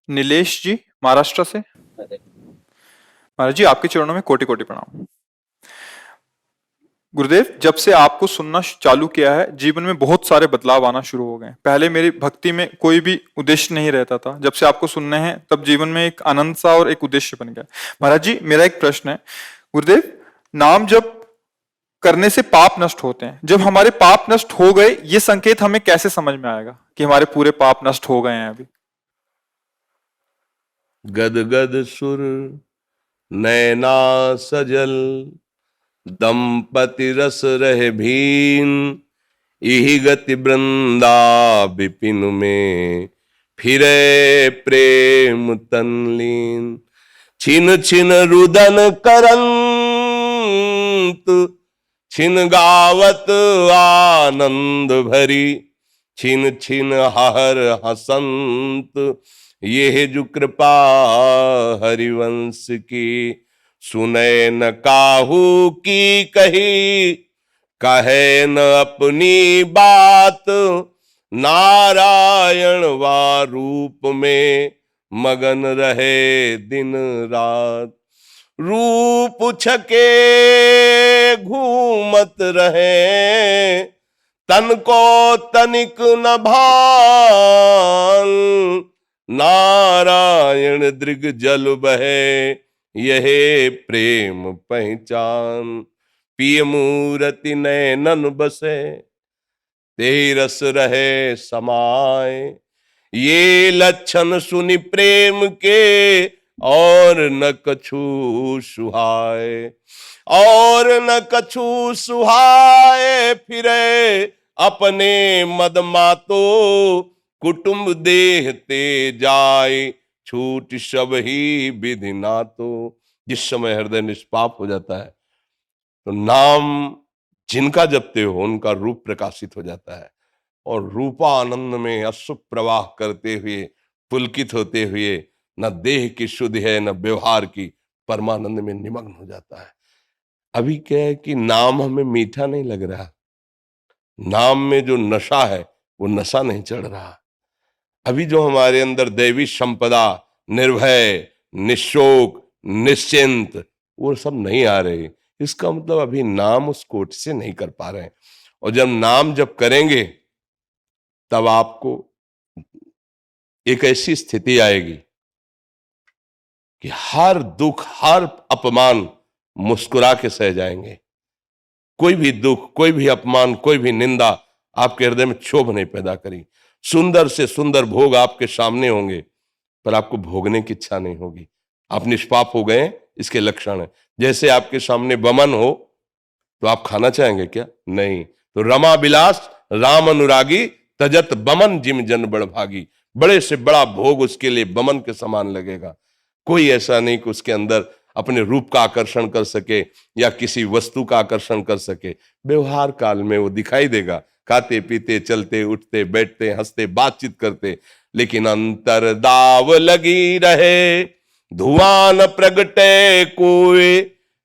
नीलेश जी महाराष्ट्र से। महाराज जी आपके चरणों में कोटि कोटि प्रणाम। गुरुदेव, जब से आपको सुनना चालू किया है जीवन में बहुत सारे बदलाव आना शुरू हो गए। पहले मेरी भक्ति में कोई भी उद्देश्य नहीं रहता था, जब से आपको सुनने हैं तब जीवन में एक आनंद सा और एक उद्देश्य बन गया। महाराज जी मेरा एक प्रश्न है, गुरुदेव, नाम जप करने से पाप नष्ट होते हैं, जब हमारे पाप नष्ट हो गए ये संकेत हमें कैसे समझ में आएगा कि हमारे पूरे पाप नष्ट हो गए हैं अभी? गद गद सुर नैना सजल, दंपति रस रहे भीन, यही गति वृंदा विपिन में, फिरे प्रेम तनलीन। छिन छिन रुदन करंत, छिन गावत आनंद भरी, छिन छिन हर हसंत, ये जो कृपा हरिवंश की, सुने न काहू की कही, कहे न अपनी बात, नारायण वा रूप में मगन रहे दिन रात। रूप छके घूमत रहे, तन को तनिक न भान, नारायण दृग जल बहे, यह प्रेम पहचान। पिय मूरति नैनन बसे, ते रस रहे समाए, ये लक्षण सुनि प्रेम के, और न कछु सुहाए, और न कछु सुहाए। फिरे अपने मद मातो, कुटुंब देहते जाए, छूट सब ही विधि नातो। जिस समय हृदय निष्पाप हो जाता है तो नाम जिनका जपते हो उनका रूप प्रकाशित हो जाता है, और रूपानंद में अश्रु प्रवाह करते हुए, पुलकित होते हुए, न देह की शुद्धि है न व्यवहार की, परमानंद में निमग्न हो जाता है। अभी क्या है कि नाम हमें मीठा नहीं लग रहा, नाम में जो नशा है वो नशा नहीं चढ़ रहा। अभी जो हमारे अंदर दैवी संपदा, निर्भय, निशोक, निश्चिंत, वो सब नहीं आ रहे। इसका मतलब अभी नाम उस कोट से नहीं कर पा रहे हैं। और जब नाम जब करेंगे तब आपको एक ऐसी स्थिति आएगी कि हर दुख, हर अपमान मुस्कुरा के सह जाएंगे। कोई भी दुख, कोई भी अपमान, कोई भी निंदा आपके हृदय में क्षोभ नहीं पैदा करी। सुंदर से सुंदर भोग आपके सामने होंगे, पर आपको भोगने की इच्छा नहीं होगी। आप निष्पाप हो गए, इसके लक्षण है। जैसे आपके सामने बमन हो तो आप खाना चाहेंगे क्या? नहीं। तो रमा विलास राम अनुरागी, तजत बमन जिम जन बड़ भागी। बड़े से बड़ा भोग उसके लिए बमन के समान लगेगा। कोई ऐसा नहीं कि उसके अंदर अपने रूप का आकर्षण कर सके या किसी वस्तु का आकर्षण कर सके। व्यवहार काल में वो दिखाई देगा, खाते पीते, चलते उठते, बैठते, हंसते, बातचीत करते, लेकिन अंतर दाव लगी रहे, धुआं न प्रगटे कोई,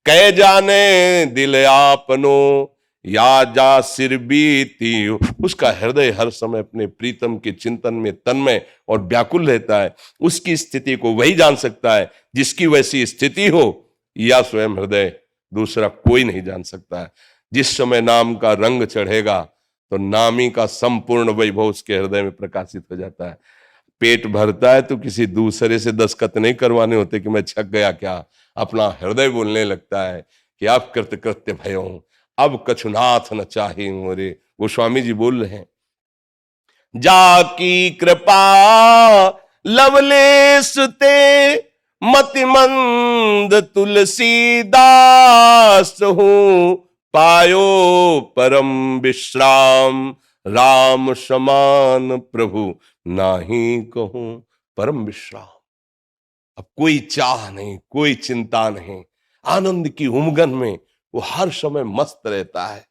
कह जाने दिल आपनो, या जा सिर बीती। उसका हृदय हर समय अपने प्रीतम के चिंतन में तन्मय और व्याकुल रहता है। उसकी स्थिति को वही जान सकता है जिसकी वैसी स्थिति हो, या स्वयं हृदय, दूसरा कोई नहीं जान सकता है। जिस समय नाम का रंग चढ़ेगा तो नामी का संपूर्ण वैभव उसके हृदय में प्रकाशित हो जाता है। पेट भरता है तो किसी दूसरे से दस्तखत नहीं करवाने होते कि मैं छक गया क्या। अपना हृदय बोलने लगता है कि अब कृतकृत्य भयो, अब कछुनाथ न चाहे मोरे। गोस्वामी जी बोल रहे हैं, जाकी कृपा लवलेश ते, मति मंद तुलसीदास हूं, पायो परम विश्राम, राम समान प्रभु नाही कहूं परम विश्राम। अब कोई चाह नहीं, कोई चिंता नहीं, आनंद की उमगन में वो हर समय मस्त रहता है।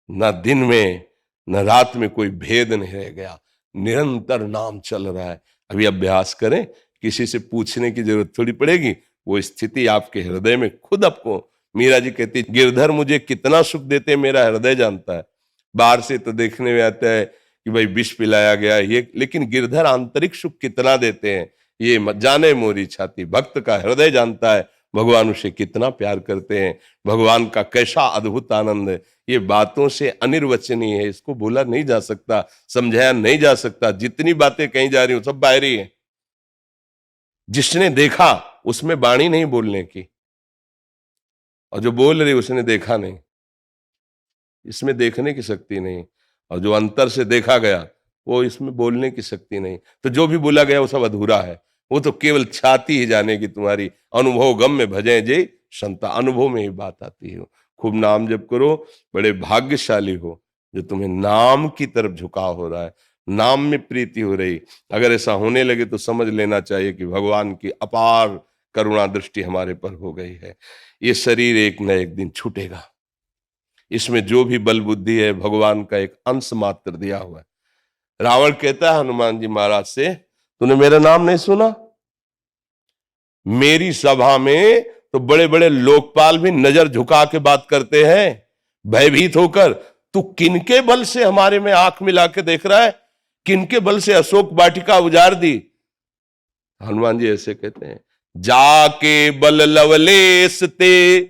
न दिन में न रात में कोई भेद नहीं रह गया, निरंतर नाम चल रहा है। अभी अभ्यास करें, किसी से पूछने की जरूरत थोड़ी पड़ेगी, वो स्थिति आपके हृदय में खुद आपको। मीरा जी कहती, गिरधर मुझे कितना सुख देते मेरा हृदय जानता है। बाहर से तो देखने में आता है कि भाई विष पिलाया गया ये, लेकिन गिरधर आंतरिक सुख कितना देते हैं ये मत जाने मोरी छाती। भक्त का हृदय जानता है भगवान उसे कितना प्यार करते हैं, भगवान का कैसा अद्भुत आनंद है। ये बातों से अनिर्वचनीय है, इसको बोला नहीं जा सकता, समझाया नहीं जा सकता। जितनी बातें कही जा रही हो सब बाहरी है। जिसने देखा उसमें वाणी नहीं बोलने की, और जो बोल रही उसने देखा नहीं, इसमें देखने की शक्ति नहीं। और जो अंतर से देखा गया वो इसमें बोलने की शक्ति नहीं। तो जो भी बोला गया वो सब अधूरा है, वो तो केवल छाती ही जानेगी तुम्हारी। अनुभव गम में भजे जे संता, अनुभव में ही बात आती है। खूब नाम जप करो, बड़े भाग्यशाली हो जो तुम्हें नाम की तरफ झुकाव हो रहा है, नाम में प्रीति हो रही। अगर ऐसा होने लगे तो समझ लेना चाहिए कि भगवान की अपार करुणा दृष्टि हमारे पर हो गई है। ये शरीर एक न एक दिन छूटेगा, इसमें जो भी बल बुद्धि है भगवान का एक अंश मात्र दिया हुआ है। रावण कहता है हनुमान जी महाराज से, तूने मेरा नाम नहीं सुना? मेरी सभा में तो बड़े बड़े लोकपाल भी नजर झुका के बात करते हैं, भयभीत होकर। तू किनके बल से हमारे में आंख मिला के देख रहा है? किनके बल से अशोक वाटिका उजाड़ दी? हनुमान जी ऐसे कहते हैं, जाके बल लवलेस ते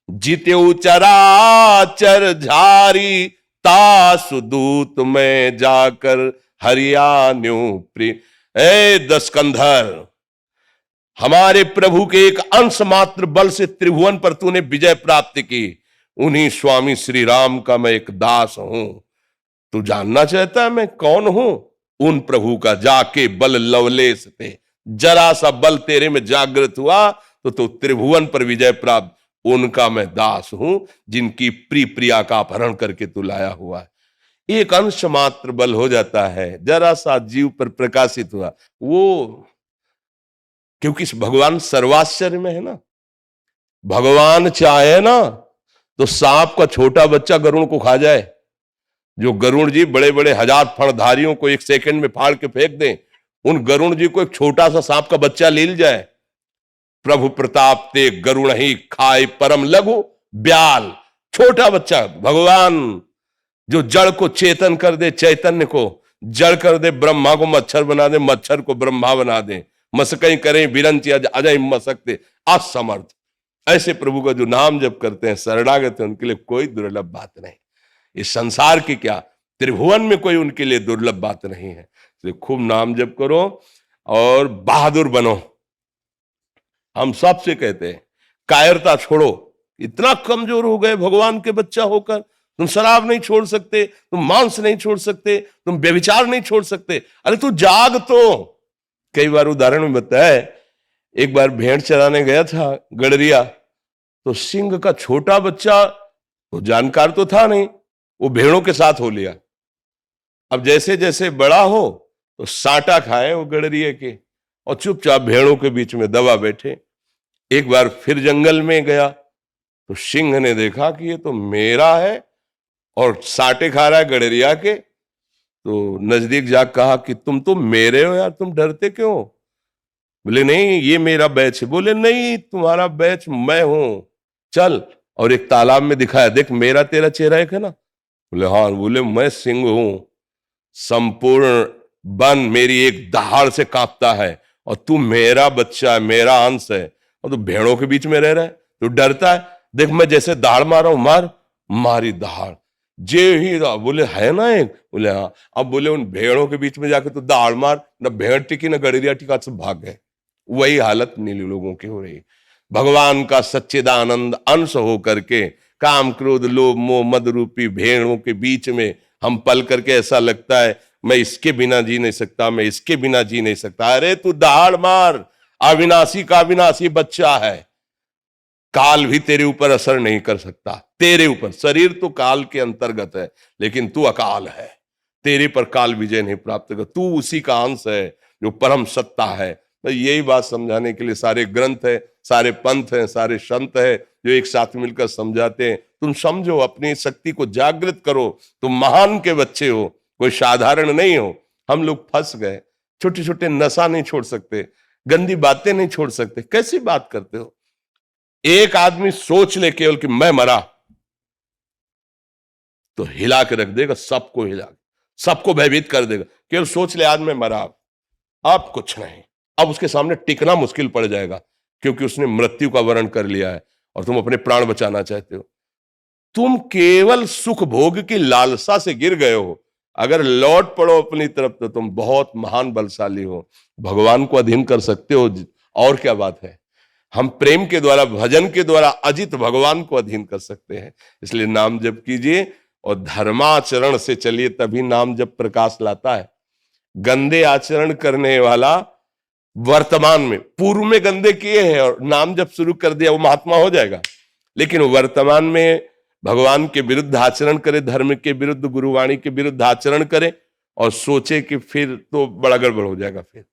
जित्यो चराचर झारी, तासु दूत में जाकर हरियाण्यो प्रिय। ए दस्कंधर, हमारे प्रभु के एक अंश मात्र बल से त्रिभुवन पर तूने विजय प्राप्त की। उन्हीं स्वामी श्री राम का मैं एक दास हूं। तू जानना चाहता है मैं कौन हूं? उन प्रभु का जाके बल लवलेस थे, जरा सा बल तेरे में जागृत हुआ तो तू त्रिभुवन पर विजय प्राप्त। उनका मैं दास हूं जिनकी प्रिय प्रिया का अपहरण करके तू लाया हुआ है। एक अंश मात्र बल हो जाता है, जरा सा जीव पर प्रकाशित हुआ वो, क्योंकि भगवान सर्वाश्चर्य में है ना। भगवान चाहे ना तो सांप का छोटा बच्चा गरुड़ को खा जाए। जो गरुड़ जी बड़े बड़े हजार फणधारियों को एक सेकंड में फाड़ के फेंक दें, उन गरुड़ जी को एक छोटा सा सांप का बच्चा ले जाए। प्रभु प्रताप ते गरुड़ ही खाए परम लघु ब्याल, छोटा बच्चा। भगवान जो जड़ को चेतन कर दे, चैतन्य को जड़ कर दे, ब्रह्मा को मच्छर बना दे, मच्छर को ब्रह्मा बना दे, मसकई करें बिरंची अजय मसकते असमर्थ। ऐसे प्रभु का जो नाम जप करते हैं, शरणागत है, उनके लिए कोई दुर्लभ बात नहीं। इस संसार की क्या, त्रिभुवन में कोई उनके लिए दुर्लभ बात नहीं है। इसलिए खूब नाम जप करो और बहादुर बनो। हम सबसे कहते हैं कायरता छोड़ो। इतना कमजोर हो गए भगवान के बच्चा होकर, तुम शराब नहीं छोड़ सकते, तुम मांस नहीं छोड़ सकते, तुम व्यभिचार नहीं छोड़ सकते। अरे तू जाग तो। कई बार उदाहरण में बताया, एक बार भेड़ चराने गया था गडरिया, तो सिंह का छोटा बच्चा, तो जानकार तो था नहीं, वो भेड़ों के साथ हो लिया। अब जैसे जैसे बड़ा हो तो साटा खाए वो गडरिये के, और चुपचाप भेड़ों के बीच में दबा बैठे। एक बार फिर जंगल में गया तो सिंह ने देखा कि ये तो मेरा है और साटे खा रहा है गडरिया के। तो नजदीक जा कहा कि तुम तो मेरे हो यार, तुम डरते क्यों? बोले नहीं ये मेरा बैच है। बोले नहीं तुम्हारा बैच मैं हूं, चल। और एक तालाब में दिखाया, देख मेरा तेरा चेहरा एक है ना। बोले हाँ। बोले मैं सिंह हूं, संपूर्ण वन मेरी एक दहाड़ से कांपता है, और तू मेरा बच्चा है, मेरा अंश है, और तू भेड़ों के बीच में रह रहा है, तू डरता है। देख मैं जैसे दहाड़ मारा हूं, मार मारी दहाड़ जे ही। बोले है ना एक? बोले हाँ। अब बोले उन भेड़ों के बीच में जाके तो दहाड़ मार, न भेड़ टिकी न गडरिया टिका, सब भाग गए। वही हालत नीली लोगों की हो रही। भगवान का सच्चिदानंद अंश हो करके काम क्रोध लोभ मोह मद रूपी भेड़ों के बीच में हम पल करके ऐसा लगता है मैं इसके बिना जी नहीं सकता, मैं इसके बिना जी नहीं सकता। अरे तू दहाड़ मार, अविनाशी का अविनाशी बच्चा है। काल भी तेरे ऊपर असर नहीं कर सकता, तेरे ऊपर। शरीर तो काल के अंतर्गत है, लेकिन तू अकाल है, तेरे पर काल विजय नहीं प्राप्त कर। तू उसी का अंश है जो परम सत्ता है। तो यही बात समझाने के लिए सारे ग्रंथ है, सारे पंथ हैं, सारे संत है जो एक साथ मिलकर समझाते हैं। तुम समझो, अपनी शक्ति को जागृत करो। तुम महान के बच्चे हो, कोई साधारण नहीं हो। हम लोग फंस गए, छोटे छोटे नशा नहीं छोड़ सकते, गंदी बातें नहीं छोड़ सकते। कैसी बात करते हो? एक आदमी सोच ले केवल कि मैं मरा, तो हिला के रख देगा, सबको हिला, सबको भयभीत कर देगा। केवल सोच ले आज मैं मरा, अब कुछ नहीं। अब उसके सामने टिकना मुश्किल पड़ जाएगा, क्योंकि उसने मृत्यु का वर्ण कर लिया है और तुम अपने प्राण बचाना चाहते हो। तुम केवल सुख भोग की लालसा से गिर गए हो। अगर लौट पड़ो अपनी तरफ तो तुम बहुत महान बलशाली हो, भगवान को अधीन कर सकते हो। और क्या बात है, हम प्रेम के द्वारा, भजन के द्वारा अजित भगवान को अधीन कर सकते हैं। इसलिए नाम जप कीजिए और धर्माचरण से चलिए, तभी नाम जप प्रकाश लाता है। गंदे आचरण करने वाला वर्तमान में, पूर्व में गंदे किए हैं और नाम जप शुरू कर दिया, वो महात्मा हो जाएगा। लेकिन वर्तमान में भगवान के विरुद्ध आचरण करे, धर्म के विरुद्ध, गुरुवाणी के विरुद्ध आचरण करे और सोचे कि फिर तो बड़ा गड़बड़ हो जाएगा। फिर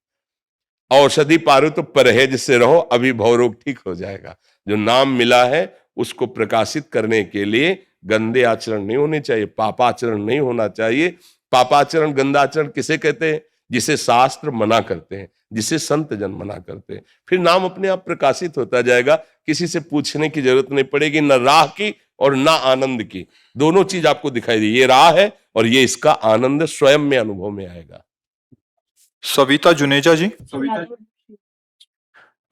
औषधि पारो तो परहेज से रहो, अभी भवरोग ठीक हो जाएगा। जो नाम मिला है उसको प्रकाशित करने के लिए गंदे आचरण नहीं होने चाहिए, पापाचरण नहीं होना चाहिए। पापाचरण, गंदा आचरण किसे कहते हैं? जिसे शास्त्र मना करते हैं, जिसे संत जन मना करते हैं। फिर नाम अपने आप प्रकाशित होता जाएगा, किसी से पूछने की जरूरत नहीं पड़ेगी, न राह की और ना आनंद की। दोनों चीज आपको दिखाई दी, ये राह है और ये इसका आनंद स्वयं में अनुभव में आएगा। सविता जुनेजा जी,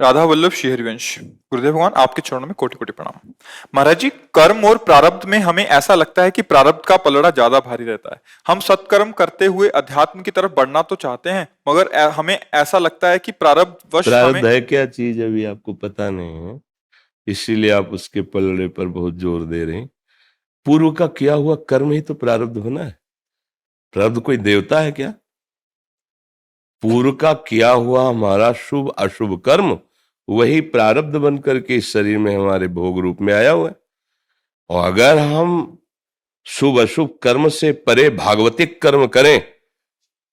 राधा वल्लभ श्री हरिवंश। गुरुदेव भगवान आपके चरणों में कोटि कोटि प्रणाम। महाराज जी, कर्म और प्रारब्ध में हमें ऐसा लगता है कि प्रारब्ध का पलड़ा ज्यादा भारी रहता है। हम सत्कर्म करते हुए अध्यात्म की तरफ बढ़ना तो चाहते हैं, मगर हमें ऐसा लगता है कि प्रारब्ध वश प्रारब्ध हमें। है क्या चीज अभी आपको पता नहीं है, इसीलिए आप उसके पलड़े पर बहुत जोर दे रहे हैं। पूर्व का किया हुआ कर्म ही तो प्रारब्ध होना है। प्रारब्ध कोई देवता है क्या? पूर्व का किया हुआ हमारा शुभ अशुभ कर्म वही प्रारब्ध बन करके इस शरीर में हमारे भोग रूप में आया हुआ है। और अगर हम शुभ अशुभ कर्म से परे भागवतिक कर्म करें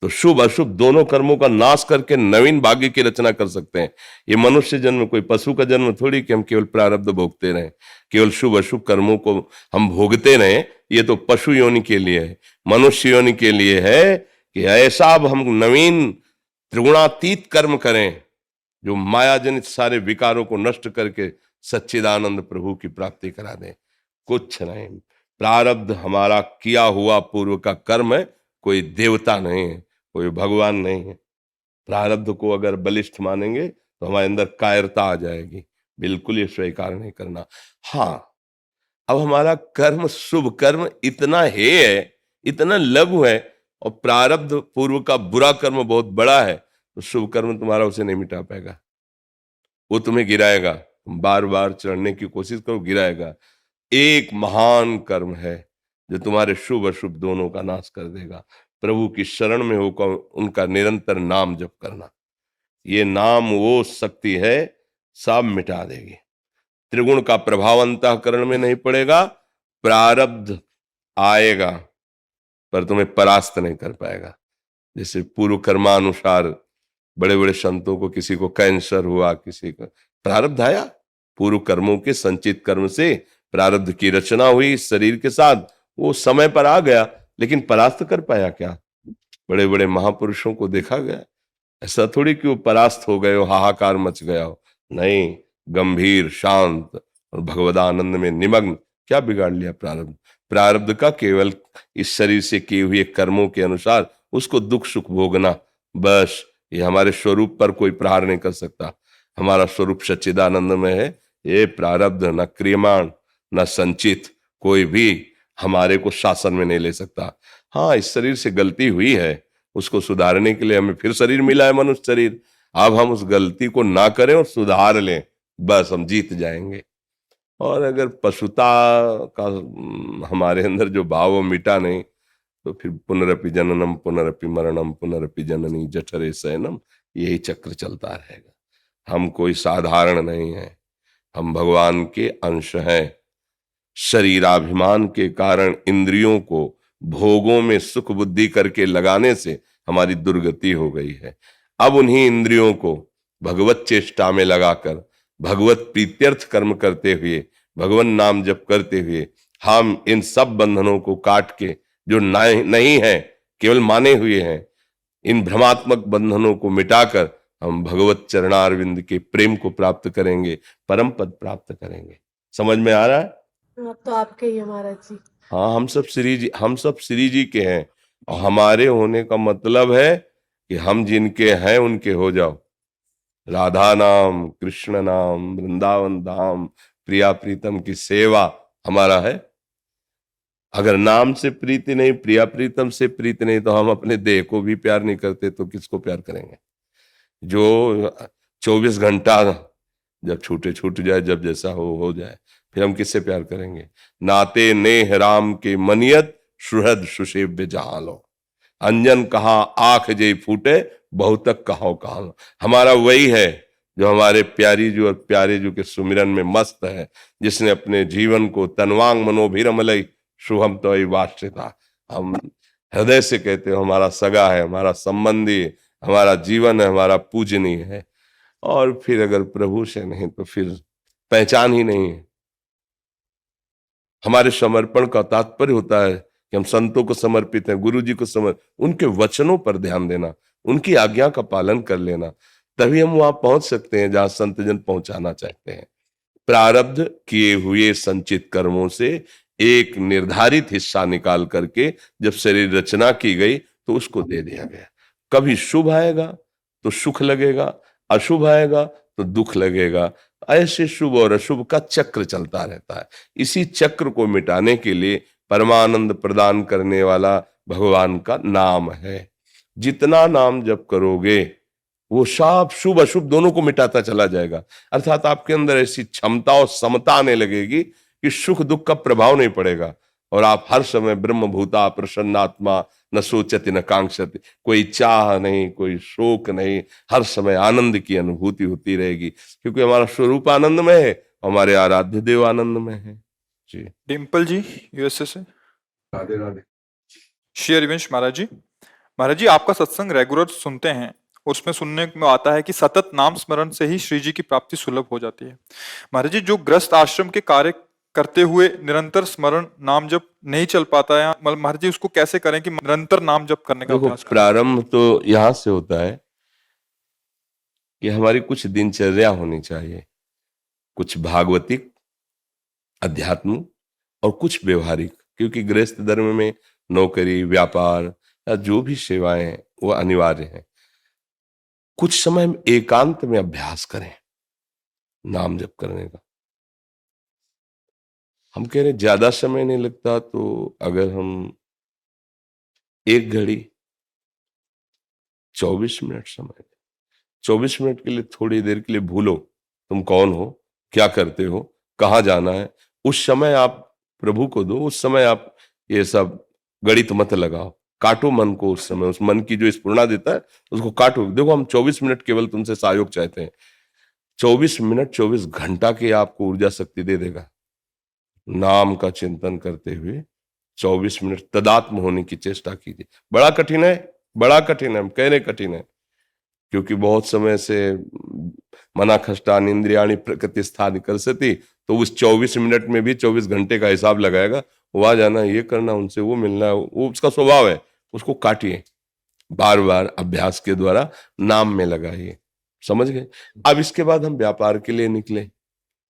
तो शुभ अशुभ दोनों कर्मों का नाश करके नवीन भाग्य की रचना कर सकते हैं। ये मनुष्य जन्म कोई पशु का जन्म थोड़ी कि हम केवल प्रारब्ध भोगते रहें, केवल शुभ अशुभ कर्मों को हम भोगते रहें। ये तो पशु योनि के लिए है, मनुष्य योनि के लिए है कि ऐसा अब हम नवीन त्रिगुणातीत कर्म करें जो माया जनित सारे विकारों को नष्ट करके सच्चिदानंद प्रभु की प्राप्ति करा दें। कुछ नहीं, प्रारब्ध हमारा किया हुआ पूर्व का कर्म है, कोई देवता नहीं है, कोई भगवान नहीं है। प्रारब्ध को अगर बलिष्ठ मानेंगे तो हमारे अंदर कायरता आ जाएगी, बिल्कुल ये स्वीकार नहीं करना। हाँ, अब हमारा कर्म, शुभ कर्म इतना है, इतना लघु है और प्रारब्ध पूर्व का बुरा कर्म बहुत बड़ा है, तो शुभ कर्म तुम्हारा उसे नहीं मिटा पाएगा, वो तुम्हें गिराएगा। तुम बार बार चढ़ने की कोशिश करो, गिराएगा। एक महान कर्म है जो तुम्हारे शुभ अशुभ दोनों का नाश कर देगा। प्रभु की शरण में होकर उनका निरंतर नाम जप करना, ये नाम वो शक्ति है, सब मिटा देगी। त्रिगुण का प्रभाव अंतःकरण में नहीं पड़ेगा, प्रारब्ध आएगा पर तुम्हें परास्त नहीं कर पाएगा। जैसे पूर्व कर्मानुसार बड़े बड़े संतों को, किसी को कैंसर हुआ, किसी को प्रारब्ध आया, पूर्व कर्मों के संचित कर्म से प्रारब्ध की रचना हुई शरीर के साथ, वो समय पर आ गया, लेकिन परास्त कर पाया क्या? बड़े बड़े महापुरुषों को देखा गया, ऐसा थोड़ी कि वो परास्त हो गए हो, हाहाकार मच गया हो, नहीं, गंभीर, शांत और भगवदानंद में निमग्न। क्या बिगाड़ लिया प्रारब्ध? प्रारब्ध का केवल इस शरीर से किए हुए कर्मों के अनुसार उसको दुख सुख भोगना, बस। ये हमारे स्वरूप पर कोई प्रहार नहीं कर सकता। हमारा स्वरूप सच्चिदानंद में है। ये प्रारब्ध न क्रियमाण न संचित कोई भी हमारे को शासन में नहीं ले सकता। हाँ, इस शरीर से गलती हुई है, उसको सुधारने के लिए हमें फिर शरीर मिला है, मनुष्य शरीर। अब हम उस गलती को ना करें और सुधार लें, बस हम जीत जाएंगे। और अगर पशुता का हमारे अंदर जो भाव वो मिटा नहीं, तो फिर पुनरपि जननम पुनरपि मरणम पुनरपि जननी जठरे शयनम, यही चक्र चलता रहेगा। हम कोई साधारण नहीं है, हम भगवान के अंश हैं। शरीराभिमान के कारण इंद्रियों को भोगों में सुख बुद्धि करके लगाने से हमारी दुर्गति हो गई है। अब उन्हीं इंद्रियों को भगवत चेष्टा में लगाकर, भगवत प्रीत्यर्थ कर्म करते हुए, भगवान नाम जप करते हुए हम इन सब बंधनों को काट के, जो नहीं है केवल माने हुए हैं, इन भ्रमात्मक बंधनों को मिटाकर हम भगवत चरणारविंद के प्रेम को प्राप्त करेंगे, परम पद प्राप्त करेंगे। समझ में आ रहा है? अब तो आपके ही है महाराज जी। हाँ, हम सब श्री जी के हैं और हमारे होने का मतलब है कि हम जिनके हैं उनके हो जाओ। राधा नाम, कृष्ण नाम, वृंदावन धाम, प्रिया प्रीतम की सेवा हमारा है। अगर नाम से प्रीति नहीं, प्रिया प्रीतम से प्रीति नहीं, तो हम अपने देह को भी प्यार नहीं करते तो किसको प्यार करेंगे? जो 24 घंटा जब छूट जाए, जब जैसा हो जाए, फिर हम किससे प्यार करेंगे? नाते नेह राम के मनियत, सुहृद सुसेव्य जहां लो। अंजन कहा आंख जय फूटे, बहुतक कहो कहा। हमारा वही है जो हमारे प्यारी जो और प्यारे जो के सुमिरन में मस्त है, जिसने अपने जीवन को तनवांग मनोभिरमलई शुभम तो वाश्रिता। हम हृदय से कहते हो हमारा सगा है, हमारा संबंधी, हमारा जीवन है, हमारा पूजनीय है। और फिर अगर प्रभु से नहीं तो फिर पहचान ही नहीं है। हमारे समर्पण का तात्पर्य होता है कि हम संतों को समर्पित हैं, गुरु जी को उनके वचनों पर ध्यान देना, उनकी आज्ञा का पालन कर लेना, तभी हम वहां पहुंच सकते हैं जहां संत जन पहुंचाना चाहते हैं। प्रारब्ध किए हुए संचित कर्मों से एक निर्धारित हिस्सा निकाल करके जब शरीर रचना की गई तो उसको दे दिया गया। कभी शुभ आएगा तो सुख लगेगा, अशुभ आएगा तो दुख लगेगा। ऐसे शुभ और अशुभ का चक्र चलता रहता है। इसी चक्र को मिटाने के लिए परमानंद प्रदान करने वाला भगवान का नाम है। जितना नाम जप करोगे वो सब शुभ अशुभ दोनों को मिटाता चला जाएगा। अर्थात आपके अंदर ऐसी क्षमता और समता आने लगेगी कि सुख दुख का प्रभाव नहीं पड़ेगा और आप हर समय ब्रह्मभूता प्रसन्नात्मा, न सोचति न कांक्षति। कोई चाह नहीं, कोई शोक नहीं, हर समय आनंद की अनुभूति होती रहेगी, क्योंकि हमारा स्वरूप आनंद में है, हमारे आराध्य देव आनंद में है। जी। डिम्पल जी यूएसए से। राधे राधे। श्री हरिवंश महाराज जी आपका सत्संग रेगुलर सुनते हैं, उसमें सुनने में आता है कि सतत नाम स्मरण से ही श्री जी की प्राप्ति सुलभ हो जाती है। महाराज जी जो गृहस्थ आश्रम के कार्य करते हुए निरंतर स्मरण नाम जप नहीं चल पाता है, महाराज जी उसको कैसे करें कि निरंतर नाम जप करने का देखो, अभ्यास करें? प्रारंभ तो यहां से होता है कि हमारी कुछ दिनचर्या होनी चाहिए, कुछ भागवतिक, अध्यात्म और कुछ व्यवहारिक। क्योंकि गृहस्थ धर्म में नौकरी, व्यापार या जो भी सेवाएं हैं वो अनिवार्य है। कुछ समय एकांत में अभ्यास करें नाम जप करने का। हम कह रहे ज्यादा समय नहीं लगता, तो अगर हम 1 घड़ी 24 मिनट समय, 24 मिनट के लिए थोड़ी देर के लिए भूलो तुम कौन हो, क्या करते हो, कहाँ जाना है, उस समय आप प्रभु को दो। उस समय आप ये सब गणित मत लगाओ, काटो मन को। उस समय उस मन की जो स्फुरणा देता है उसको काटो। देखो, हम 24 मिनट केवल तुमसे सहयोग चाहते हैं। 24 मिनट 24 घंटा की आपको ऊर्जा शक्ति दे देगा। नाम का चिंतन करते हुए 24 मिनट तदात्म होने की चेष्टा कीजिए। बड़ा कठिन है, बड़ा कठिन है, हम कह रहे कठिन है, क्योंकि बहुत समय से मना खष्टान इंद्रियाणी प्रकृति स्थान करसती, तो उस 24 मिनट में भी 24 घंटे का हिसाब लगाएगा। वहां जाना, ये करना, उनसे वो मिलना, वो उसका स्वभाव है, उसको काटिए। बार बार अभ्यास के द्वारा नाम में लगाइए। समझ गए? अब इसके बाद हम व्यापार के लिए निकले।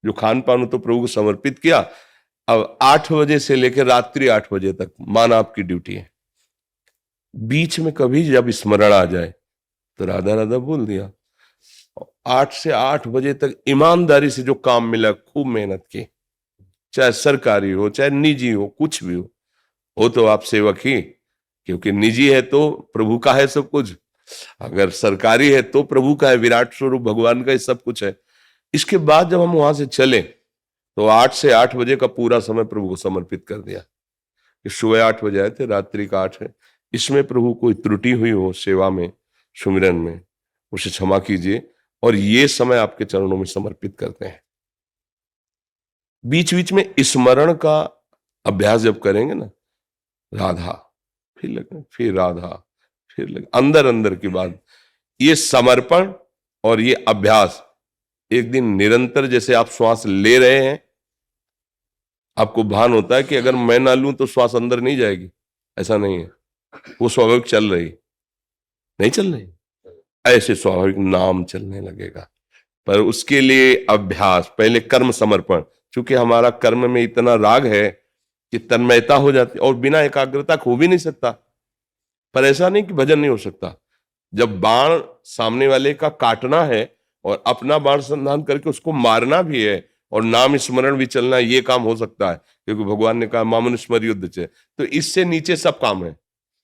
जो खान पान तो प्रभु को समर्पित किया। अब 8 बजे से लेकर रात्रि 8 बजे तक माना आपकी ड्यूटी है। बीच में कभी जब स्मरण आ जाए तो राधा राधा बोल दिया। 8 से 8 बजे तक ईमानदारी से जो काम मिला, खूब मेहनत की, चाहे सरकारी हो चाहे निजी हो, कुछ भी हो तो आप सेवक ही। क्योंकि निजी है तो प्रभु का है सब कुछ, अगर सरकारी है तो प्रभु का है, विराट स्वरूप भगवान का ही सब कुछ है। इसके बाद जब हम वहां से चले तो 8 से 8 बजे का पूरा समय प्रभु को समर्पित कर दिया। सुबह 8 बजे आए थे, रात्रि का 8 है। इसमें प्रभु कोई त्रुटि हुई हो सेवा में, सुमिरन में, उसे क्षमा कीजिए और ये समय आपके चरणों में समर्पित करते हैं। बीच बीच में स्मरण का अभ्यास जब करेंगे ना, राधा फिर लगे, फिर राधा फिर लगे, अंदर अंदर की बात, ये समर्पण और ये अभ्यास एक दिन निरंतर, जैसे आप श्वास ले रहे हैं, आपको भान होता है कि अगर मैं ना लूं तो श्वास अंदर नहीं जाएगी, ऐसा नहीं है, वो स्वाभाविक चल रही, नहीं चल रही, ऐसे स्वाभाविक नाम चलने लगेगा। पर उसके लिए अभ्यास, पहले कर्म समर्पण। क्योंकि हमारा कर्म में इतना राग है कि तन्मयता हो जाती, और बिना एकाग्रता हो भी नहीं सकता। पर ऐसा नहीं कि भजन नहीं हो सकता। जब बाण सामने वाले का काटना है और अपना बाण संधान करके उसको मारना भी है और नाम स्मरण भी चलना, ये काम हो सकता है, क्योंकि भगवान ने कहा मामन स्मर युद्ध से, तो इससे नीचे सब काम है।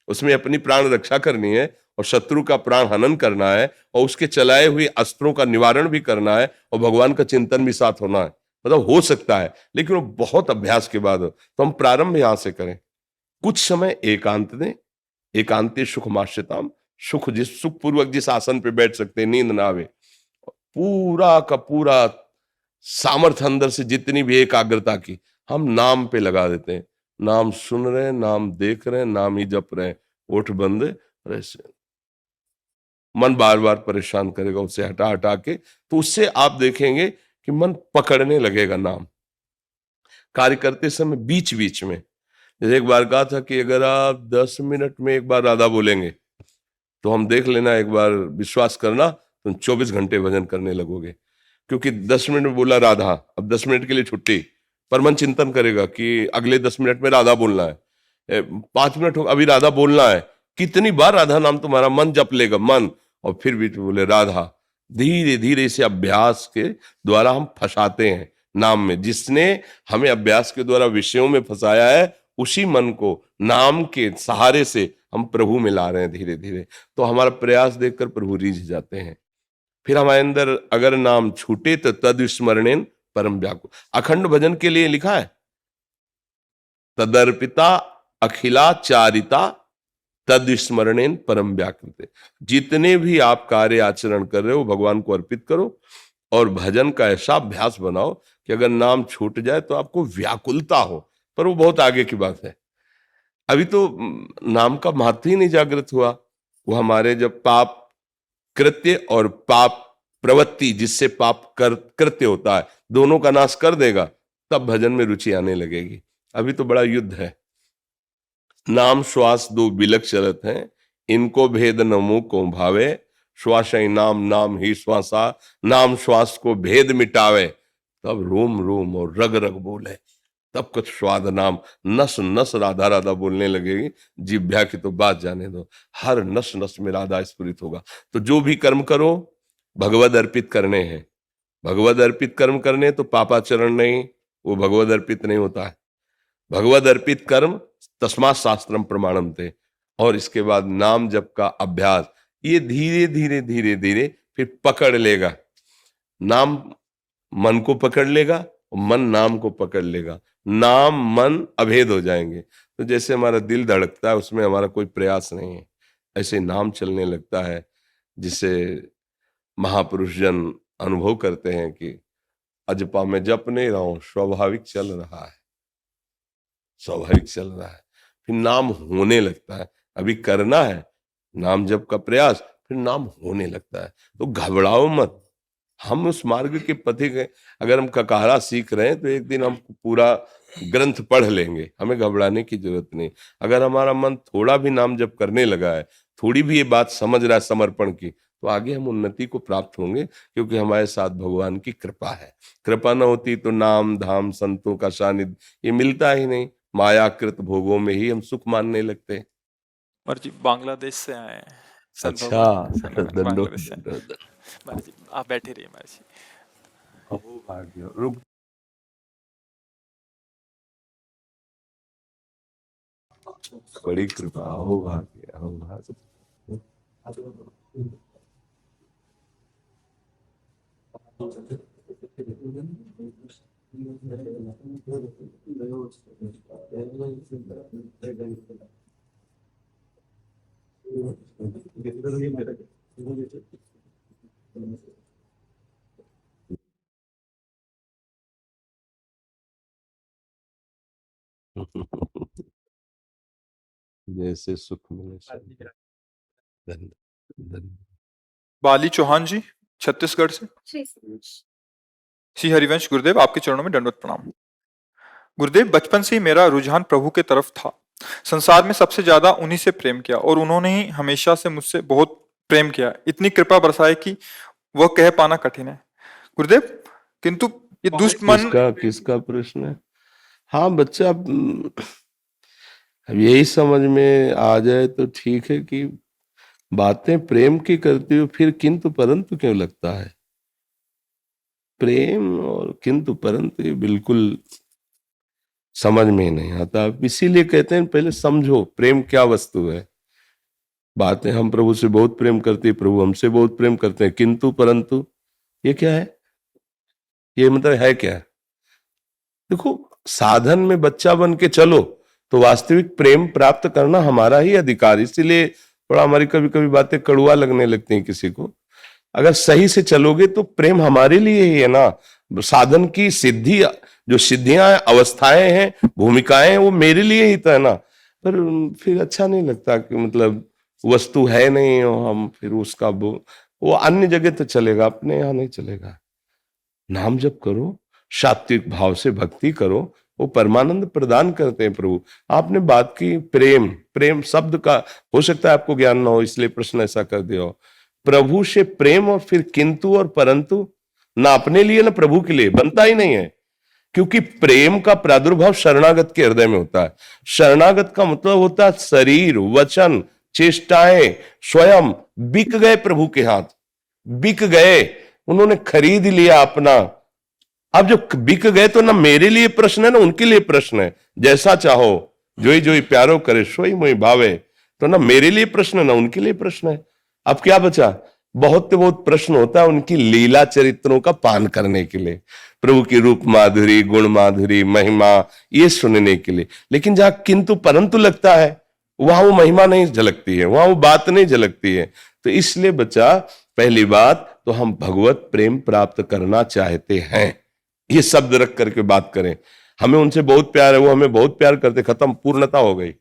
उसमें अपनी प्राण रक्षा करनी है और शत्रु का प्राण हनन करना है और उसके चलाए हुए अस्त्रों का निवारण भी करना है और भगवान का चिंतन भी साथ होना है। मतलब हो सकता है, लेकिन वो बहुत अभ्यास के बाद हो। तो हम प्रारंभ यहां से करें, कुछ समय एकांत दें, एकांते सुखमाश्रिताम, सुख पूर्वक जिस आसन पे बैठ सकते हैं, नींद ना आवे, पूरा का पूरा सामर्थ्य अंदर से जितनी भी एकाग्रता की हम नाम पे लगा देते हैं। नाम सुन रहे हैं, नाम देख रहे हैं, नाम ही जप रहे हैं, ओठ बंद ऐसे। मन बार बार परेशान करेगा, उससे हटा हटा के, तो उससे आप देखेंगे कि मन पकड़ने लगेगा नाम। कार्य करते समय बीच बीच में, जैसे एक बार कहा था कि अगर आप 10 मिनट में एक बार राधा बोलेंगे तो हम देख लेना, एक बार विश्वास करना, तुम 24 घंटे भजन करने लगोगे। क्योंकि 10 मिनट में बोला राधा, अब 10 मिनट के लिए छुट्टी, पर मन चिंतन करेगा कि अगले 10 मिनट में राधा बोलना है, 5 मिनट हो अभी राधा बोलना है, कितनी बार राधा नाम तुम्हारा मन जप लेगा मन, और फिर भी तो बोले राधा। धीरे धीरे से अभ्यास के द्वारा हम फंसाते हैं नाम में। जिसने हमें अभ्यास के द्वारा विषयों में फंसाया है, उसी मन को नाम के सहारे से हम प्रभु में ला रहे हैं धीरे धीरे। तो हमारा प्रयास देखकर प्रभु रीझ जाते हैं। फिर हमारे अंदर अगर नाम छूटे तो तद स्मरणेन परम व्याकुल। अखंड भजन के लिए लिखा है, तदर्पिता अखिलाचारिता तद स्मरणेन परम व्याकृत। जितने भी आप कार्य आचरण कर रहे हो भगवान को अर्पित करो और भजन का ऐसा अभ्यास बनाओ कि अगर नाम छूट जाए तो आपको व्याकुलता हो। पर वो बहुत आगे की बात है, अभी तो नाम का महत्व ही नहीं जागृत हुआ। वो हमारे जब पाप कृत्य और पाप प्रवृत्ति, जिससे पाप कृत्य होता है, दोनों का नाश कर देगा, तब भजन में रुचि आने लगेगी। अभी तो बड़ा युद्ध है। नाम श्वास दो बिलक चलत हैं, इनको भेद न मुंह को भावे, श्वास ही नाम नाम ही श्वासा, नाम श्वास को भेद मिटावे, तब रोम रोम और रग रग बोले, तब कुछ स्वाद नाम, नस नस राधा राधा बोलने लगेगी। जिह्वा की तो बात जाने दो, हर नस नस में राधा स्फुरित होगा। तो जो भी कर्म करो भगवद अर्पित करने हैं। भगवद अर्पित कर्म करने तो पापाचरण नहीं, वो भगवद अर्पित नहीं होता है। भगवद अर्पित कर्म तस्मात् शास्त्रम प्रमाणम थे। और इसके बाद नाम जप का अभ्यास, ये धीरे धीरे धीरे धीरे फिर पकड़ लेगा। नाम मन को पकड़ लेगा, मन नाम को पकड़ लेगा, नाम मन अभेद हो जाएंगे। तो जैसे हमारा दिल धड़कता है, उसमें हमारा कोई प्रयास नहीं है, ऐसे नाम चलने लगता है, जिसे महापुरुष जन अनुभव करते हैं कि अजपा में जप नहीं रहा हूं, स्वाभाविक चल रहा है, स्वाभाविक चल रहा है। फिर नाम होने लगता है। अभी करना है नाम जप का प्रयास, फिर नाम होने लगता है। तो घबराओ मत, हम उस मार्ग के पथिक हैं। अगर हम ककारा सीख रहे हैं तो एक दिन हम पूरा ग्रंथ पढ़ लेंगे, हमें घबराने की जरूरत नहीं। अगर हमारा मन थोड़ा भी नाम जप करने लगा है, थोड़ी भी ये बात समझ रहा है समर्पण की, तो आगे हम उन्नति को प्राप्त होंगे, क्योंकि हमारे साथ भगवान की कृपा है। कृपा न होती तो नाम धाम संतों का सानिध्य ये मिलता ही नहीं। मायाकृत भोगों में ही हम सुख मानने लगते हैं। और जी बांग्लादेश से आए हैं संत अच्छा, भगवान, संत भगवान बांग्लादेश से। दंडोत महाराज जी आप बैठे रहिए महाराज जी। रुक, बड़ी कृपा हो भाग्य, हो भाग्य। जैसे सुख मिले। धन्य बाली चौहान जी छत्तीसगढ़ से। श्री हरिवंश गुरुदेव, आपके चरणों में दंडवत प्रणाम। गुरुदेव, बचपन से ही मेरा रुझान प्रभु के तरफ था। संसार में सबसे ज्यादा उन्हीं से प्रेम किया और उन्होंने ही हमेशा से मुझसे बहुत प्रेम किया। इतनी कृपा बरसाए कि वह कह पाना कठिन है गुरुदेव। किंतु ये दुष्ट मन किसका प्रश्न है? हाँ बच्चा, अब यही समझ में आ जाए तो ठीक है कि बातें प्रेम की करती हो, फिर किंतु परंतु क्यों लगता है? प्रेम और किंतु परंतु ये बिल्कुल समझ में नहीं आता। इसीलिए कहते हैं पहले समझो प्रेम क्या वस्तु है। बात है हम प्रभु से बहुत प्रेम करते हैं, प्रभु हमसे बहुत प्रेम करते हैं, किंतु परंतु ये क्या है? ये मतलब है क्या? देखो, साधन में बच्चा बन के चलो तो वास्तविक प्रेम प्राप्त करना हमारा ही अधिकार। इसीलिए थोड़ा हमारी कभी कभी बातें कड़ुआ लगने लगती हैं किसी को। अगर सही से चलोगे तो प्रेम हमारे लिए ही है ना। साधन की सिद्धि, जो सिद्धियां अवस्थाएं हैं, भूमिकाएं हैं, वो मेरे लिए ही तो है ना। पर फिर अच्छा नहीं लगता कि मतलब वस्तु है नहीं और हम फिर उसका वो अन्य जगह तो चलेगा, अपने यहाँ नहीं चलेगा। नाम जप करो, सात्विक भाव से भक्ति करो, वो परमानंद प्रदान करते हैं प्रभु। आपने बात की प्रेम, प्रेम शब्द का हो सकता है आपको ज्ञान ना हो, इसलिए प्रश्न ऐसा कर दिया हो। प्रभु से प्रेम और फिर किंतु और परंतु ना अपने लिए ना प्रभु के लिए बनता ही नहीं है। क्योंकि प्रेम का प्रादुर्भाव शरणागत के हृदय में होता है। शरणागत का मतलब होता है शरीर, वचन, चेष्टाएं स्वयं बिक गए प्रभु के हाथ, बिक गए, उन्होंने खरीद लिया अपना। अब जो बिक गए तो ना मेरे लिए प्रश्न है ना उनके लिए प्रश्न है। जैसा चाहो जोई जोई प्यारो करे सोई मोई भावे, तो ना मेरे लिए प्रश्न है ना उनके लिए प्रश्न है। अब क्या बचा? बहुत प्रश्न होता है उनकी लीला चरित्रों का पान करने के लिए, प्रभु की रूप माधुरी, गुण माधुरी, महिमा ये सुनने के लिए। लेकिन जहां किंतु परंतु लगता है वहां वो महिमा नहीं झलकती है, वहां वो बात नहीं झलकती है। तो इसलिए बच्चा, पहली बात तो हम भगवत प्रेम प्राप्त करना चाहते हैं, ये शब्द रख करके बात करें। हमें उनसे बहुत प्यार है, वो हमें बहुत प्यार करते, खत्म, पूर्णता हो गई।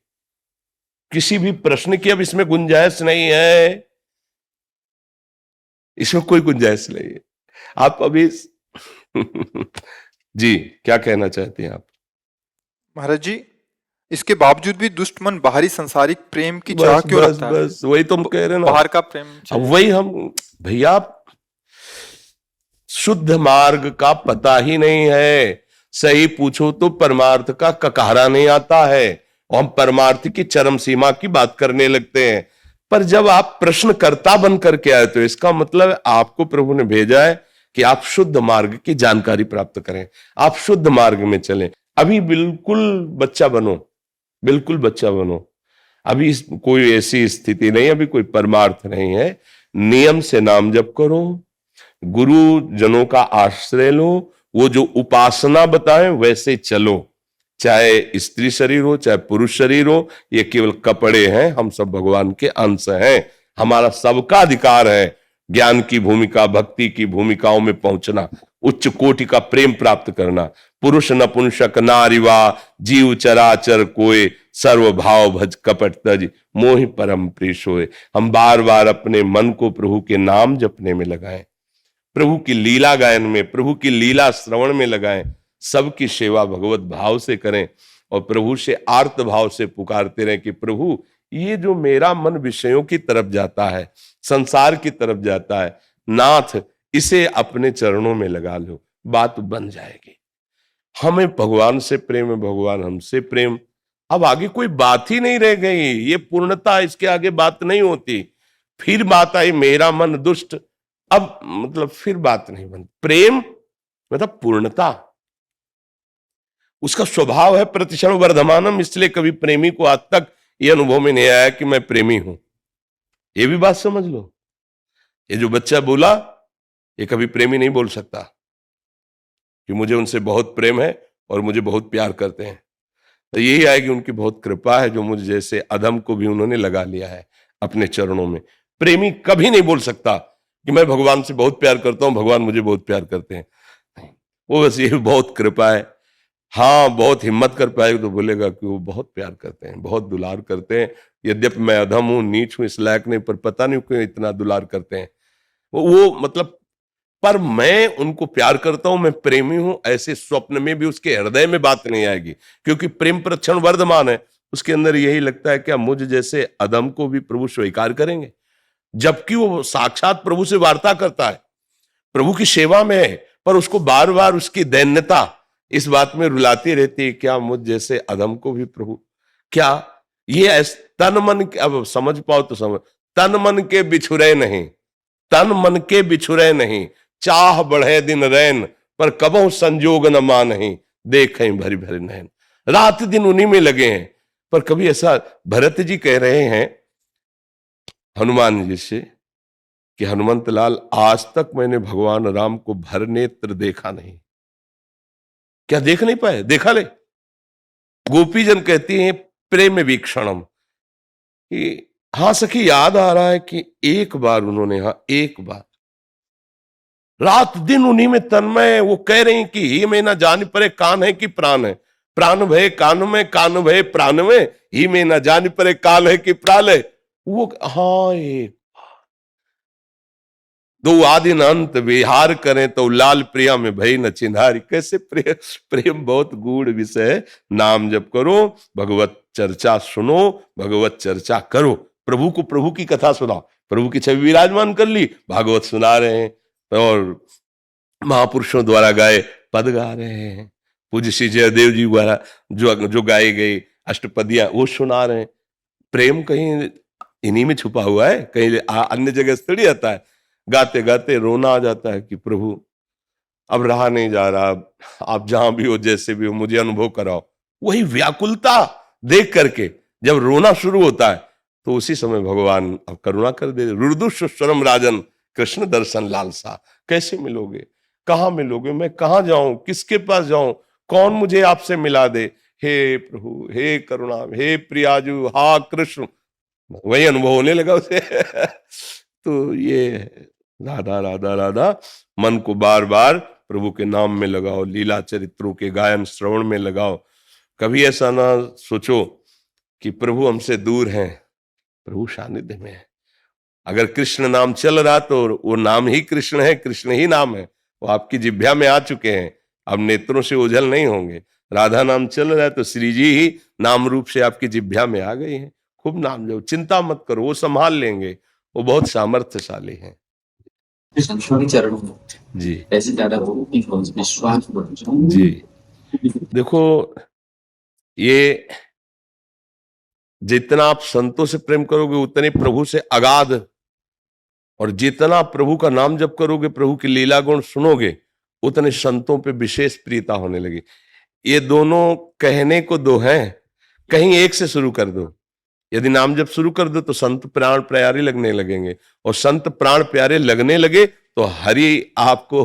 किसी भी प्रश्न की अब इसमें गुंजाइश नहीं है, इसमें कोई गुंजाइश नहीं है। आप अभी जी क्या कहना चाहते हैं आप? महाराज जी, इसके बावजूद भी दुष्ट मन बाहरी संसारिक प्रेम की बस चाह क्यों बस रखता है? बस वही तो हम कह रहे हैं ना, बाहर का प्रेम अब चाहिए। वही हम, भैया शुद्ध मार्ग का पता ही नहीं है। सही पूछो तो परमार्थ का ककारा नहीं आता है और हम परमार्थ की चरम सीमा की बात करने लगते हैं। पर जब आप प्रश्नकर्ता बन करके आए तो इसका मतलब आपको प्रभु ने भेजा है कि आप शुद्ध मार्ग की जानकारी प्राप्त करें, आप शुद्ध मार्ग में चलें। अभी बिल्कुल बच्चा बनो, बिल्कुल बच्चा बनो। अभी कोई ऐसी स्थिति नहीं, अभी कोई परमार्थ नहीं है। नियम से नाम जप करो, गुरु जनों का आश्रय लो, वो जो उपासना बताएं वैसे चलो। चाहे स्त्री शरीर हो चाहे पुरुष शरीर हो, ये केवल कपड़े हैं, हम सब भगवान के अंश हैं। हमारा सबका अधिकार है ज्ञान की भूमिका, भक्ति की भूमिकाओं में पहुंचना, उच्च कोटि का प्रेम प्राप्त करना। पुरुष नपुंसक नारीवा जीव चराचर कोय, सर्व भाव भज कपट तज मोहि परम प्रिय सोय। हम बार बार अपने मन को प्रभु के नाम जपने में लगाएं, प्रभु की लीला गायन में, प्रभु की लीला श्रवण में लगाएं, सबकी सेवा भगवत भाव से करें और प्रभु से आर्त भाव से पुकारते रहें कि प्रभु ये जो मेरा मन विषयों की तरफ जाता है, संसार की तरफ जाता है, नाथ इसे अपने चरणों में लगा लो, बात बन जाएगी। हमें भगवान से प्रेम है, भगवान हमसे प्रेम, अब आगे कोई बात ही नहीं रह गई। ये पूर्णता, इसके आगे बात नहीं होती। फिर बात आई मेरा मन दुष्ट, अब मतलब फिर बात नहीं बनती। प्रेम मतलब पूर्णता, उसका स्वभाव है प्रतिक्षण वर्धमानम। इसलिए कभी प्रेमी को आज तक यह अनुभव में नहीं आया कि मैं प्रेमी हूं। ये भी बात समझ लो, ये जो बच्चा बोला ये कभी प्रेमी नहीं बोल सकता कि मुझे उनसे बहुत प्रेम है और मुझे बहुत प्यार करते हैं। तो यही है कि उनकी बहुत कृपा है जो मुझे जैसे अधम को भी उन्होंने लगा लिया है अपने चरणों में। प्रेमी कभी नहीं बोल सकता कि मैं भगवान से बहुत प्यार करता हूं, भगवान मुझे बहुत प्यार करते हैं। वो बस ये बहुत कृपा है। हाँ, बहुत हिम्मत कर पाएगा तो बोलेगा कि वो बहुत प्यार करते हैं, बहुत दुलार करते हैं। यद्यपि मैं अधम हूं, नीच हूं, इस लायक नहीं, पर पता नहीं क्यों इतना दुलार करते हैं वो मतलब। पर मैं उनको प्यार करता हूं, मैं प्रेमी हूं, ऐसे स्वप्न में भी उसके हृदय में बात नहीं आएगी, क्योंकि प्रेम प्रक्षण वर्धमान है। उसके अंदर यही लगता है क्या मुझ जैसे अधम को भी प्रभु स्वीकार करेंगे, जबकि वो साक्षात प्रभु से वार्ता करता है, प्रभु की सेवा में है, पर उसको बार बार उसकी दैन्यता इस बात में रुलाती रहती है, क्या मुझ जैसे अधम को भी प्रभु, क्या ये तन मन, अब समझ पाओ तो समझ, तन मन के बिछुरे नहीं, तन मन के बिछुरे नहीं, चाह बढ़े दिन रैन, पर कबहु संजोग न मानहि, देखें भरी भरी नैन। रात दिन उन्हीं में लगे हैं, पर कभी ऐसा, भरत जी कह रहे हैं हनुमान जी से कि हनुमंत लाल, आज तक मैंने भगवान राम को भर नेत्र देखा नहीं। क्या देख नहीं पाए? देखा ले। गोपीजन कहती हैं प्रेम वीक्षणम, कि हाँ सखी याद आ रहा है कि एक बार उन्होंने, हाँ एक बार, रात दिन उन्हीं में तन्मय। वो कह रही कि ही में ना जान परे कान है कि प्राण है, प्राण भय कान में, कान भय प्राण में, ही में ना जान परे काल है कि प्राण है। वो हाँ एक दो आदि न अंत विहार करें तो लाल प्रिया में भई न चिन्हारी। कैसे प्रेम, प्रेम बहुत गूढ़ विषय है। नाम जप करो, भगवत चर्चा सुनो, भगवत चर्चा करो, प्रभु को प्रभु की कथा सुनाओ, प्रभु की छवि विराजमान कर ली, भागवत सुना रहे हैं और महापुरुषों द्वारा गाए पद गा रहे हैं, पूज्य श्री जयदेव जी द्वारा जो गाए गए अष्टपदियां वो सुना रहे हैं। प्रेम कहीं इन्हीं में छुपा हुआ है, कहीं अन्य जगह से थोड़ी आता है। गाते गाते रोना आ जाता है कि प्रभु अब रहा नहीं जा रहा, आप जहां भी हो जैसे भी हो मुझे अनुभव कराओ। वही व्याकुलता देख करके जब रोना शुरू होता है तो उसी समय भगवान अब करुणा कर दे। रुदुस्वरम राजन कृष्ण दर्शन लालसा। कैसे मिलोगे, कहाँ मिलोगे, मैं कहाँ जाऊं, किसके पास जाऊं, कौन मुझे आपसे मिला दे। हे प्रभु, हे करुणा, हे प्रियाजू, हा कृष्ण, वही अनुभव होने लगा उसे। तो ये राधा राधा राधा, मन को बार बार प्रभु के नाम में लगाओ, लीला चरित्रों के गायन श्रवण में लगाओ। कभी ऐसा ना सोचो कि प्रभु हमसे दूर हैं, प्रभु सानिध्य में है। अगर कृष्ण नाम चल रहा तो वो नाम ही कृष्ण है, कृष्ण ही नाम है, वो आपकी जिह्वा में आ चुके हैं, अब नेत्रों से ओझल नहीं होंगे। राधा नाम चल रहा है तो श्री जी ही नाम रूप से आपकी जिह्वा में आ गई हैं। खूब नाम लो, चिंता मत करो, वो संभाल लेंगे, वो बहुत सामर्थ्यशाली हैं। कृष्ण के चरणों में जी ऐसे ज्यादा विश्वास बढ़ जाए। जी। देखो, ये जितना आप संतों से प्रेम करोगे उतने प्रभु से अगाध, और जितना प्रभु का नाम जप करोगे, प्रभु की लीला गुण सुनोगे, उतने संतों पे विशेष प्रियता होने लगी। ये दोनों कहने को दो हैं, कहीं एक से शुरू कर दो। यदि नाम जप शुरू कर दो तो संत प्राण प्यारे लगने लगेंगे, और संत प्राण प्यारे लगने लगे तो हरि आपको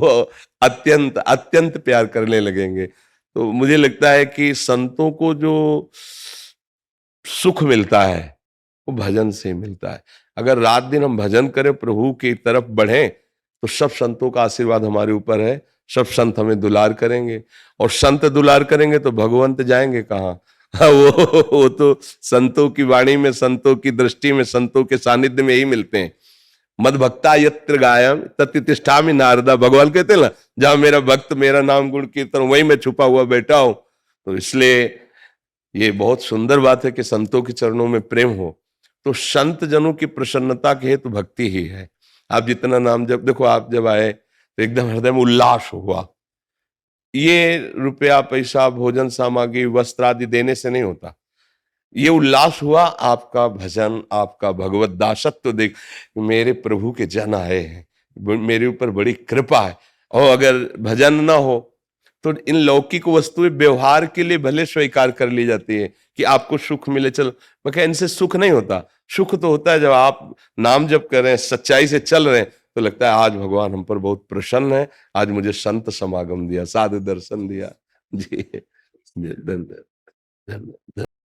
अत्यंत अत्यंत प्यार करने लगेंगे। तो मुझे लगता है कि संतों को जो सुख मिलता है वो भजन से मिलता है। अगर रात दिन हम भजन करें, प्रभु की तरफ बढ़ें, तो सब संतों का आशीर्वाद हमारे ऊपर है। सब संत हमें दुलार करेंगे, और संत दुलार करेंगे तो भगवंत जाएंगे कहाँ? वो तो संतों की वाणी में, संतों की दृष्टि में, संतों के सानिध्य में ही मिलते हैं। मद भक्ता यत्र गायम तत्र तिष्ठामि नारदा। भगवान कहते हैं ना, जहां मेरा भक्त मेरा नाम गुण कीर्तन, वहीं मैं छुपा हुआ बैठा हूं। तो इसलिए ये बहुत सुंदर बात है कि संतों के चरणों में प्रेम हो। तो संत जनों की प्रसन्नता के हेतु भक्ति ही है। आप जितना नाम जब देखो, आप जब आए तो एकदम हृदय में उल्लास हुआ। ये रुपया पैसा भोजन सामग्री वस्त्र आदि देने से नहीं होता, ये उल्लास हुआ आपका भजन, आपका भगवत दासत्व देख, मेरे प्रभु के जन आए हैं, मेरे ऊपर बड़ी कृपा है। और अगर भजन ना हो तो इन लौकिक वस्तुएं व्यवहार के लिए भले स्वीकार कर ली जाती है कि आपको सुख मिले, चलो, मैं इनसे सुख नहीं होता। सुख तो होता है जब आप नाम जप कर रहे हैं, सच्चाई से चल रहे हैं, तो लगता है आज भगवान हम पर बहुत प्रसन्न है, आज मुझे संत समागम दिया, साधु दर्शन दिया। जी धन्यवाद।